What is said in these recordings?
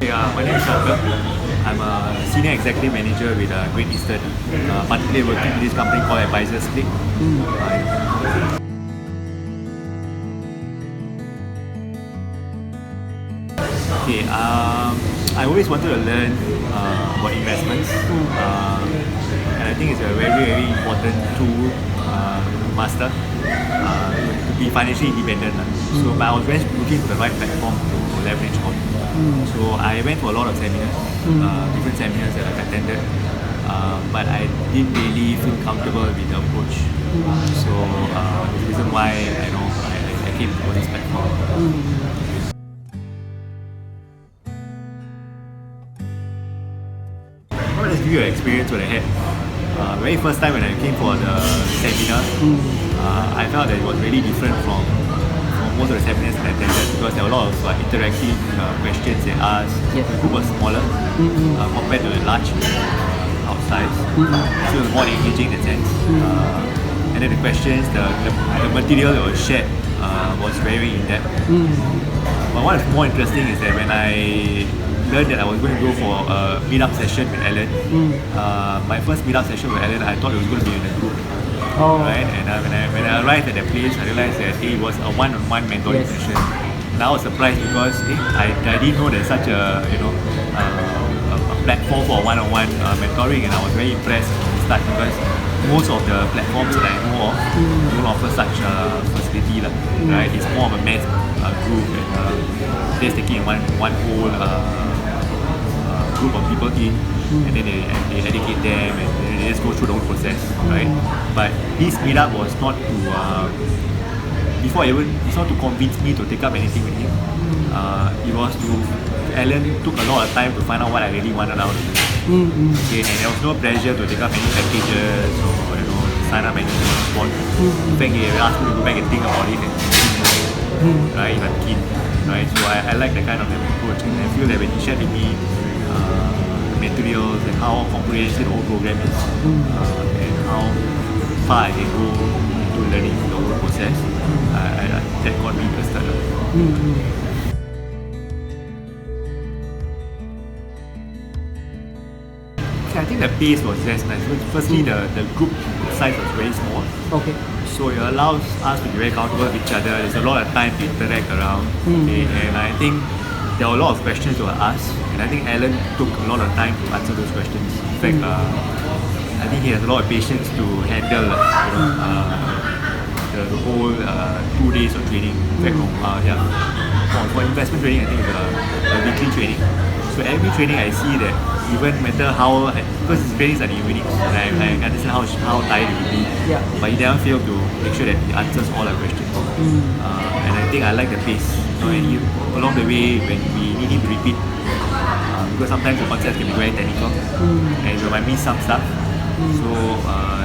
My name is Shankar. I'm a senior executive manager with Great Eastern, particularly working with this company called Advisors Click. I always wanted to learn about investments, and I think it's a very, very important tool to master, to be financially independent. So, but I was very looking for the right platform to leverage on. So I went to a lot of seminars, different seminars that I've attended, but I didn't really feel comfortable with the approach. So that's the reason why I came to this platform. Let's give you an experience what I had. Very first time when I came for the seminar, I felt that it was really different from most of the seminars that I attended, because there were a lot of interactive questions they asked. The group was smaller compared to the large outside, so it was more engaging in that sense. And then the questions, the material that was shared was very in-depth. But what is more interesting is that when I learned that I was going to go for a meetup session with Alan, my first meetup session with Alan, I thought it was going to be in a group. Right? And when I arrived at the place, I realized that it was a one-on-one mentoring session. And I was surprised because I didn't know there's such a platform for one-on-one mentoring, and I was very impressed at the start because most of the platforms that I know of don't offer such facility, right? It's more of a mass group, and they're taking one whole group of people in, and then they educate them, and they just go through the whole process, right? But this meetup was not to it's not to convince me to take up anything with him. It was to Alan took a lot of time to find out what I really wanted out of it. Okay, and there was no pressure to take up any packages or sign up anything on the spot. In fact, he asked me to go back and think about it, and right, if I'm keen, right? So I like that kind of approach, and I feel that when he shared with me materials and how comprehensive the whole program is, and how far I can go into learning the whole process, that got me interested. I think the pace was just nice. Firstly, the group size was very small. Okay. So it allows us to be very comfortable with each other. There's a lot of time to interact around. Okay, and I think there were a lot of questions that were asked, and I think Alan took a lot of time to answer those questions. In fact, I think he has a lot of patience to handle the whole 2 days of training. In fact, for investment training, I think it's a weekly training. So every training I see that even matter how, because his trainings are in evenings, and I understand how tired he will be, but he never failed to make sure that he answers all our questions. And I think I like the pace. And along the way, when we need him to repeat, because sometimes the concepts can be very technical, and we might miss some stuff. So,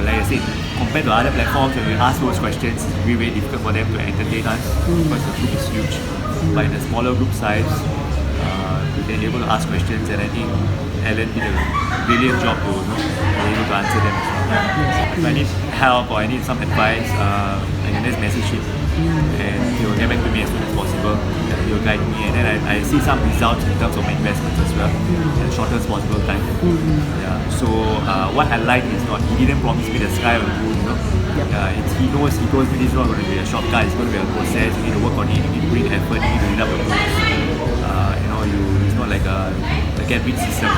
like I said, compared to other platforms, when we ask those questions, it's very, very difficult for them to entertain us because the group is huge. But in a smaller group size, they're able to ask questions, and I think Alan did a brilliant job to be able to answer them as well. If I need help or I need some advice, I can just message him, and he will get back to me as soon as possible. He will guide me, and then I see some results in terms of my investments as well in the shortest possible time. So what I like is he didn't promise me the sky or the moon. He told me this is not going to be a shortcut. It's going to be a process. You need to work on it. You need to put in effort. You need to read up the books. It's not like a get-rich system,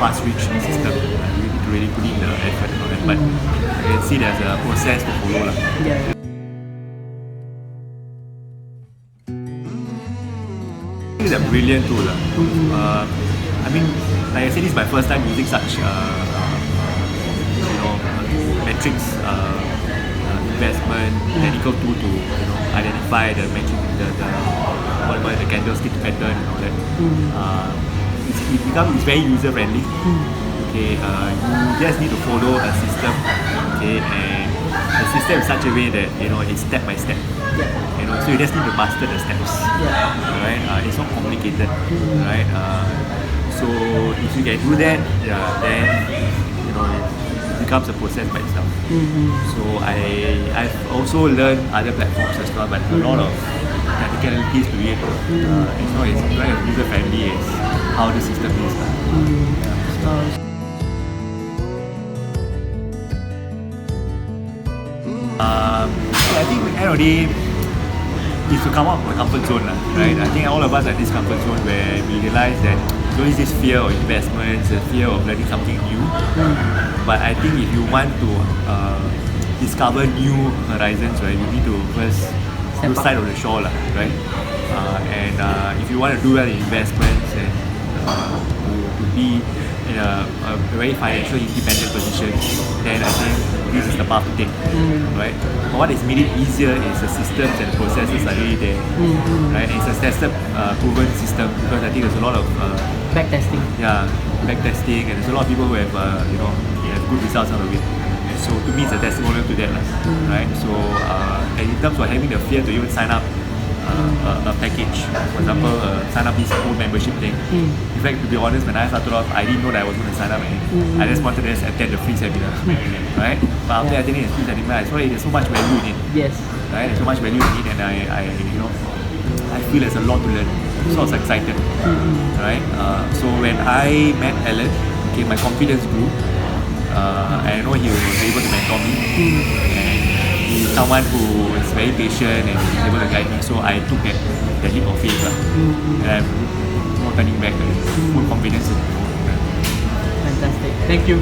fast-rich system. You need to really put in the effort and all that. But I can see there's a process to follow. It's a brilliant tool. I mean, like I said, this is my first time using such metrics investment technical tool to identify the matching the candlestick pattern and all that. It's very user friendly. Okay, you just need to follow a system. Okay, and the system is such a way that it's step by step. So you just need to master the steps. Right? It's not complicated. Right? So if you can do that, then becomes a process by itself. So I've also learned other platforms as well, but a lot of technicalities to it. It's not as user friendly as how the system is. I think at the end of the day, is to come out from the comfort zone, right? I think all of us are in this comfort zone where we realize that there's always this fear of investments, the fear of learning something new. But I think if you want to discover new horizons, right, you need to first lose sight of the shore, right? And if you want to do well in investments and to be in a very financially independent position, then I think this is the path to take, right? But what has made it easier is the systems and the processes are really there, right? And it's a tested, proven system because I think there's a lot of backtesting. Yeah, backtesting, and there's a lot of people who have have good results out of it. So to me, it's a testimonial to that, right? So and in terms of having the fear to even sign up a package, for example, sign up this full membership thing. In fact, to be honest, when I started off, I didn't know that I was going to sign up anything. I just wanted to attend the free seminar, right? But after attending the free seminar, I saw there's so much value in it. Yes. Right? There's so much value in it, and I feel there's a lot to learn. So I was excited, right? So when I met Alan, okay, my confidence grew. I know he was able to mentor me, and he's someone who is very patient and is able to guide me. So I took that leap of faith, and I'm no turning back. Full confidence. Fantastic. Thank you.